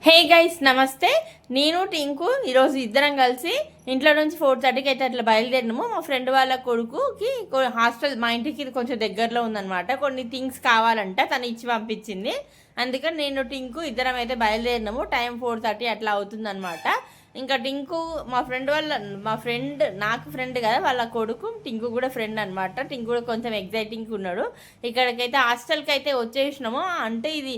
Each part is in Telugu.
హే గైస్ నమస్తే. నేను టింకు ఈరోజు ఇద్దరం కలిసి ఇంట్లో నుంచి 4:30కి అయితే అట్లా బయలుదేరినాము. మా ఫ్రెండ్ వాళ్ళ కొడుకుకి హాస్టల్ మా ఇంటికి కొంచెం దగ్గరలో ఉందన్నమాట. కొన్ని థింగ్స్ కావాలంట, తను ఇచ్చి పంపించింది. అందుకని నేను టింకు ఇద్దరం అయితే బయలుదేరినాము. టైం 4:30 అట్లా అవుతుందన్నమాట. ఇంకా టింకు మా ఫ్రెండ్ నాకు ఫ్రెండ్ కదా, వాళ్ళ కొడుకు టింకు కూడా ఫ్రెండ్ అనమాట. టింకు కూడా కొంచెం ఎగ్జైటింగ్ ఉన్నాడు. ఇక్కడికైతే హాస్టల్కి అయితే వచ్చేసినాము. అంటే ఇది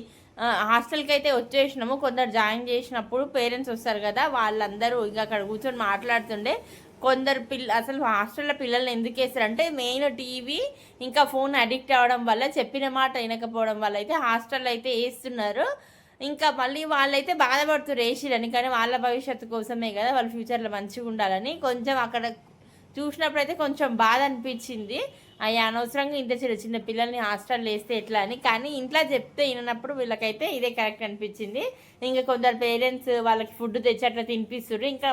హాస్టల్కి అయితే వచ్చేసినాము. కొందరు జాయిన్ చేసినప్పుడు పేరెంట్స్ వస్తారు కదా, వాళ్ళందరూ ఇంకా అక్కడ కూర్చొని మాట్లాడుతుండే. కొందరు అసలు హాస్టల్లో పిల్లల్ని ఎందుకు వేస్తారంటే మెయిన్ టీవీ ఇంకా ఫోన్ అడిక్ట్ అవ్వడం వల్ల, చెప్పిన మాట వినకపోవడం వల్ల అయితే హాస్టల్లో అయితే వేస్తున్నారు. ఇంకా మళ్ళీ వాళ్ళైతే బాధపడుతున్నారు వేసిరని, కానీ వాళ్ళ భవిష్యత్తు కోసమే కదా, వాళ్ళ ఫ్యూచర్లో మంచిగా ఉండాలని. కొంచెం అక్కడ చూసినప్పుడు అయితే కొంచెం బాధ అనిపించింది. అయ్యా అనవసరంగా ఇంత చిన్న చిన్న పిల్లల్ని హాస్టల్లో వేస్తే ఎట్లా అని. కానీ ఇంట్లో చెప్తే వినప్పుడు వీళ్ళకైతే ఇదే కరెక్ట్ అనిపించింది. ఇంకా కొందరు పేరెంట్స్ వాళ్ళకి ఫుడ్ తెచ్చి అట్లా తినిపిస్తున్నారు. ఇంకా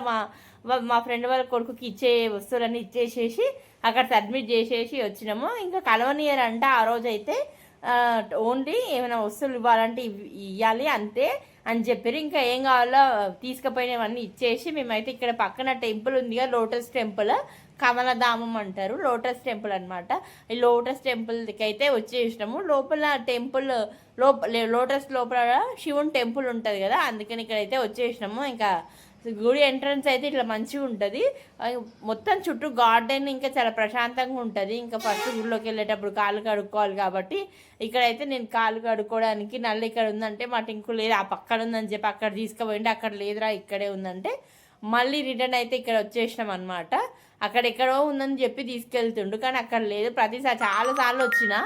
మా ఫ్రెండ్ వాళ్ళ కొడుకుకి ఇచ్చే వస్తువులన్నీ ఇచ్చేసేసి అక్కడ సబ్మిట్ చేసేసి వచ్చినాము. ఇంకా కలవనియర్ అంట ఆ రోజు అయితే. ఓన్లీ ఏమైనా వస్తువులు ఇవ్వాలంటే ఇవ్వాలి అంతే అని చెప్పారు. ఇంకా ఏం కావాలో తీసుకుపోయినవన్నీ ఇచ్చేసి మేమైతే ఇక్కడ పక్కన టెంపుల్ ఉంది కదా, లోటస్ టెంపుల్, కమలధామం అంటారు, లోటస్ టెంపుల్ అనమాట. ఈ లోటస్ టెంపుల్కి అయితే వచ్చేసినాము. లోపల టెంపుల్ లోటస్ లోపల శివుని టెంపుల్ ఉంటుంది కదా, అందుకని ఇక్కడైతే వచ్చేసినాము. ఇంకా గుడి ఎంట్రన్స్ అయితే ఇట్లా మంచిగా ఉంటుంది. మొత్తం చుట్టూ గార్డెన్, ఇంకా చాలా ప్రశాంతంగా ఉంటుంది. ఇంకా ఫస్ట్ గుడిలోకి వెళ్ళేటప్పుడు కాళ్ళు కడుక్కోవాలి కాబట్టి ఇక్కడైతే నేను కాళ్ళు కడుక్కోవడానికి నల్ల ఇక్కడ ఉందంటే మా టింకు లేదు, ఆ పక్కన ఉందని చెప్పి అక్కడ తీసుకుపోయింది. అక్కడ లేదురా ఇక్కడే ఉందంటే మళ్ళీ రిటర్న్ అయితే ఇక్కడ వచ్చేసినాం అనమాట. అక్కడ ఎక్కడో ఉందని చెప్పి తీసుకెళ్తుండు, కానీ అక్కడ లేదు. ప్రతిసారి చాలాసార్లు వచ్చినా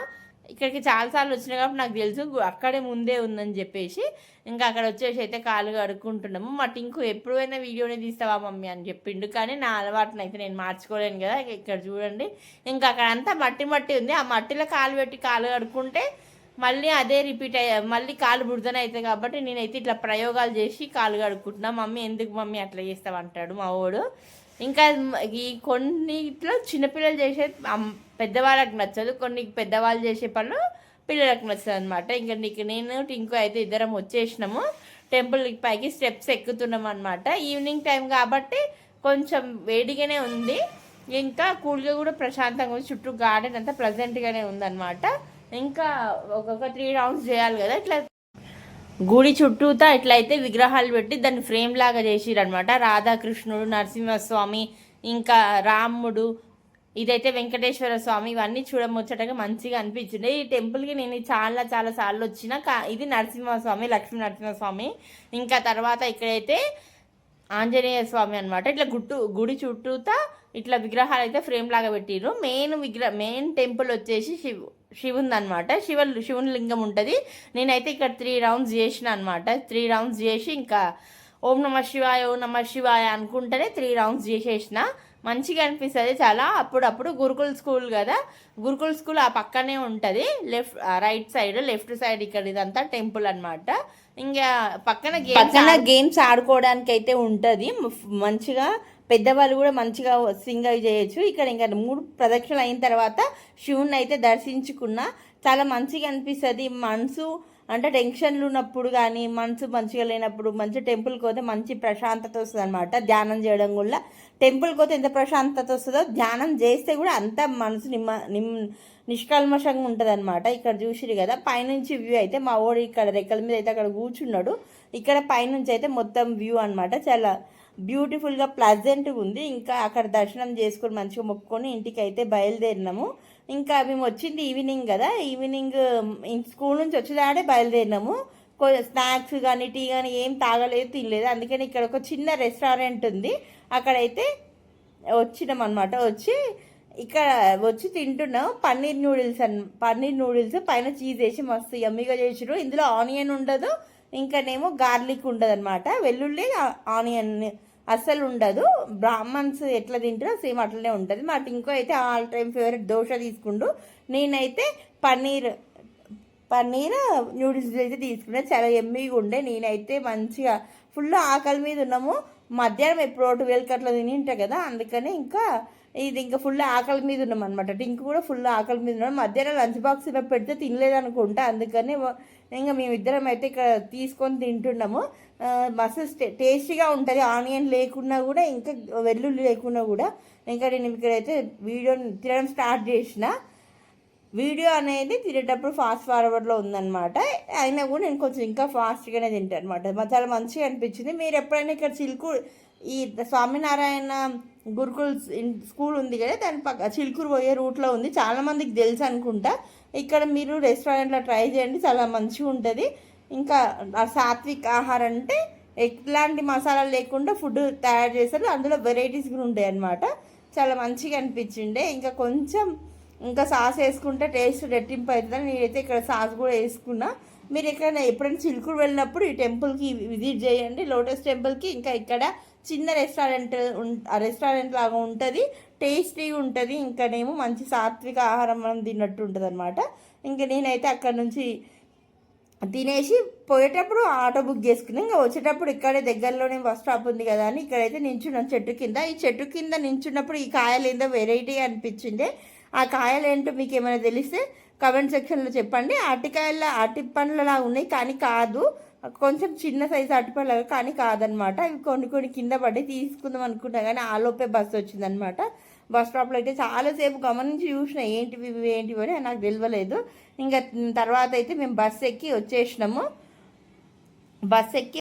ఇక్కడికి చాలాసార్లు వచ్చినా కాబట్టి నాకు తెలుసు అక్కడే ముందే ఉందని చెప్పేసి ఇంకా అక్కడ వచ్చేసి అయితే కాలు కడుక్కుంటున్నాము. మా టింకు ఎప్పుడైనా వీడియోనే తీస్తావా మమ్మీ అని చెప్పిండు, కానీ నా అలవాటును అయితే నేను మార్చుకోలేను కదా. ఇక్కడ చూడండి, ఇంకా అక్కడ అంతా మట్టి మట్టి ఉంది. ఆ మట్టిలో కాలు పెట్టి కాలు కడుక్కుంటే మళ్ళీ అదే రిపీట్ మళ్ళీ కాలు బురదన అవుతాయి కాబట్టి నేనైతే ఇట్లా ప్రయోగాలు చేసి కాలు కడుక్కుంటున్నా. మమ్మీ ఎందుకు మమ్మీ అట్లా చేస్తావంటాడు మా వాడు. ఇంకా ఈ కొన్నిట్లో చిన్నపిల్లలు చేసే పెద్దవాళ్ళకి నచ్చదు, కొన్ని పెద్దవాళ్ళు చేసే పనులు పిల్లలకు నచ్చదు అనమాట. ఇంకా నేను టింకు అయితే ఇద్దరం వచ్చేసినాము. టెంపుల్ పైకి స్టెప్స్ ఎక్కుతున్నాం అనమాట. ఈవినింగ్ టైం కాబట్టి కొంచెం వేడిగానే ఉంది, ఇంకా కూల్గా కూడా ప్రశాంతంగా ఉంది. చుట్టూ గార్డెన్ అంతా ప్లెజెంట్గానే ఉందన్నమాట. ఇంకా ఒక్కొక్క 3 రౌండ్స్ చేయాలి కదా. ఇట్లా గుడి చుట్టూతా ఇట్లయితే విగ్రహాలు పెట్టి దాన్ని ఫ్రేమ్ లాగా చేసిరనమాట. రాధాకృష్ణుడు, నరసింహస్వామి, ఇంకా రాముడు, ఇదైతే వెంకటేశ్వర స్వామి, ఇవన్నీ చూడముచ్చటగా మంచిగా అనిపించింది. ఈ టెంపుల్కి నేను చాలా చాలా సార్లు వచ్చిన. ఇది నరసింహస్వామి, లక్ష్మీ నరసింహస్వామి. ఇంకా తర్వాత ఇక్కడైతే ఆంజనేయ స్వామి అనమాట. ఇట్లా గుడి చుట్టూతా ఇట్లా విగ్రహాలు అయితే ఫ్రేమ్ లాగా పెట్టిరు. మెయిన్ టెంపుల్ వచ్చేసి శివుంది అనమాట. శివుని లింగం ఉంటుంది. నేనైతే ఇక్కడ 3 రౌండ్స్ చేసిన అనమాట. 3 రౌండ్స్ చేసి ఇంకా ఓం నమ శివాయ ఓం నమ శివాయ అనుకుంటేనే 3 రౌండ్స్ చేసేసిన. మంచిగా అనిపిస్తుంది చాలా. అప్పుడప్పుడు గురుకుల్ స్కూల్ కదా, గురుకుల్ స్కూల్ ఆ పక్కనే ఉంటుంది. రైట్ సైడ్ లెఫ్ట్ సైడ్ ఇక్కడ ఇదంతా టెంపుల్ అనమాట. ఇంకా పక్కన గేమ్స్ ఆడుకోవడానికి అయితే ఉంటుంది మంచిగా. పెద్దవాళ్ళు కూడా మంచిగా సింగ్ చేయొచ్చు. ఇక్కడ ఇంకా 3 ప్రదక్షిణలు అయిన తర్వాత శివుని అయితే దర్శించుకున్నా. చాలా మంచిగా అనిపిస్తుంది. మనసు అంటే టెన్షన్లు ఉన్నప్పుడు కానీ, మనసు మంచిగా లేనప్పుడు మంచి టెంపుల్కి పోతే మంచి ప్రశాంతత వస్తుంది అనమాట. ధ్యానం చేయడం వల్ల టెంపుల్కి పోతే ఎంత ప్రశాంతత వస్తుందో ధ్యానం చేస్తే కూడా అంత మనసు నిష్కల్మషంగా ఉంటుంది అనమాట. ఇక్కడ చూసిరు కదా పైనుంచి వ్యూ అయితే మా ఓడి ఇక్కడ రెక్కల మీద అయితే అక్కడ కూర్చున్నాడు. ఇక్కడ పైనుంచి అయితే మొత్తం వ్యూ అనమాట. చాలా బ్యూటిఫుల్గా ప్లెజెంట్గా ఉంది. ఇంకా అక్కడ దర్శనం చేసుకొని మంచిగా మొక్కుకొని ఇంటికి అయితే బయలుదేరినాము. ఇంకా మేము వచ్చింది ఈవినింగ్ కదా, ఈవినింగ్ స్కూల్ నుంచి వచ్చేదాడే బయలుదేరినాము. స్నాక్స్ కానీ టీ కానీ ఏం తాగలేదు, తినలేదు. అందుకని ఇక్కడ ఒక చిన్న రెస్టారెంట్ ఉంది, అక్కడైతే వచ్చినాం అనమాట. ఇక్కడ వచ్చి తింటున్నాం పన్నీర్ నూడిల్స్ పైన చీజ్ వేసి మస్తు యమ్మీగా చేసిరు. ఇందులో ఆనియన్ ఉండదు, ఇంకానేమో గార్లిక్ ఉండదు అనమాట. వెల్లుల్లి ఆనియన్ అస్సలు ఉండదు. బ్రాహ్మణ్స్ ఎట్లా తింటారో సేమ్ అట్లనే ఉంటుంది. మా టింకో అయితే ఆల్ టైమ్ ఫేవరెట్ దోశ తీసుకుంటూ, నేనైతే పన్నీర్ న్యూడిల్స్ అయితే తీసుకున్నా. చాలా ఎమ్మీగా ఉండే. నేనైతే మంచిగా ఫుల్ ఆకలి మీద ఉన్నాము. మధ్యాహ్నం ఎప్పుడు 12 అట్లా తింటాం కదా, అందుకని ఇంకా ఇది ఇంకా ఫుల్ ఆకలి మీద ఉన్నాం అనమాట. టింకు కూడా ఫుల్ ఆకలి మీద ఉన్నాం. మధ్యాహ్నం లంచ్ బాక్స్ ఇలా పెడితే తినలేదనుకుంటా, అందుకని ఇంకా మేమిద్దరం అయితే ఇక్కడ తీసుకొని తింటున్నాము. మస్తు టేస్టీగా ఉంటుంది, ఆనియన్ లేకున్నా కూడా, ఇంకా వెల్లుల్లి లేకున్నా కూడా. ఇంకా నేను ఇక్కడైతే వీడియో తినడం స్టార్ట్ చేసిన. వీడియో అనేది తినేటప్పుడు ఫాస్ట్ ఫార్వర్డ్లో ఉందన్నమాట. అయినా కూడా నేను కొంచెం ఇంకా ఫాస్ట్గానే తింటాను అనమాట. చాలా మంచిగా అనిపించింది. మీరు ఎప్పుడైనా ఇక్కడ చిలుకూరు ఈ స్వామినారాయణ గురుకుల్ స్కూల్ ఉంది కదా, దాని చిలుకూరు పోయే రూట్లో ఉంది, చాలామందికి తెలుసు అనుకుంటా. ఇక్కడ మీరు రెస్టారెంట్లో ట్రై చేయండి, చాలా మంచిగా ఉంటుంది. ఇంకా సాత్విక్ ఆహారం అంటే ఎట్లాంటి మసాలాలు లేకుండా ఫుడ్ తయారు చేస్తారు, అందులో వెరైటీస్ కూడా ఉంటాయి అన్నమాట. చాలా మంచిగా అనిపించిండే. ఇంకా కొంచెం ఇంకా సాస్ వేసుకుంటే టేస్ట్ రెట్టింపు అవుతుందని నేనైతే ఇక్కడ సాస్ కూడా వేసుకున్నా. మీరు ఎప్పుడైనా చిలుకూరు వెళ్ళినప్పుడు ఈ టెంపుల్కి విజిట్ చేయండి, లోటస్ టెంపుల్కి. ఇంకా ఇక్కడ చిన్న రెస్టారెంట్ లాగా ఉంటుంది, టేస్టీగా ఉంటుంది. ఇంకానేమో మంచి సాత్విక ఆహారం మనం తిన్నట్టు ఉంటుంది అనమాట. ఇంకా నేనైతే అక్కడ నుంచి తినేసి పోయేటప్పుడు ఆటో బుక్ చేసుకున్నాను. ఇంకా వచ్చేటప్పుడు ఇక్కడే దగ్గరలోనే బస్ స్టాప్ ఉంది కదా అని ఇక్కడైతే నించున్నాను చెట్టు కింద. ఈ చెట్టు కింద నించున్నప్పుడు ఈ కాయలు ఏందో వెరైటీ అనిపించింది. ఆ కాయలు ఏంటో మీకు ఏమైనా తెలిస్తే కమెంట్ సెక్షన్లో చెప్పండి. అరటి పండ్లలా ఉన్నాయి కానీ కాదు, కొంచెం చిన్న సైజు అరటిపండ్లు కానీ కాదనమాట. ఇవి కొన్ని కింద పడి తీసుకుందాం అనుకుంటా కానీ ఆలోపే బస్సు వచ్చిందనమాట. బస్ స్టాప్లో అయితే చాలాసేపు గమనించి చూసిన ఏంటివి అని నాకు తెలియలేదు. ఇంకా తర్వాత అయితే మేము బస్సు ఎక్కి వచ్చేసినాము. బస్సు ఎక్కి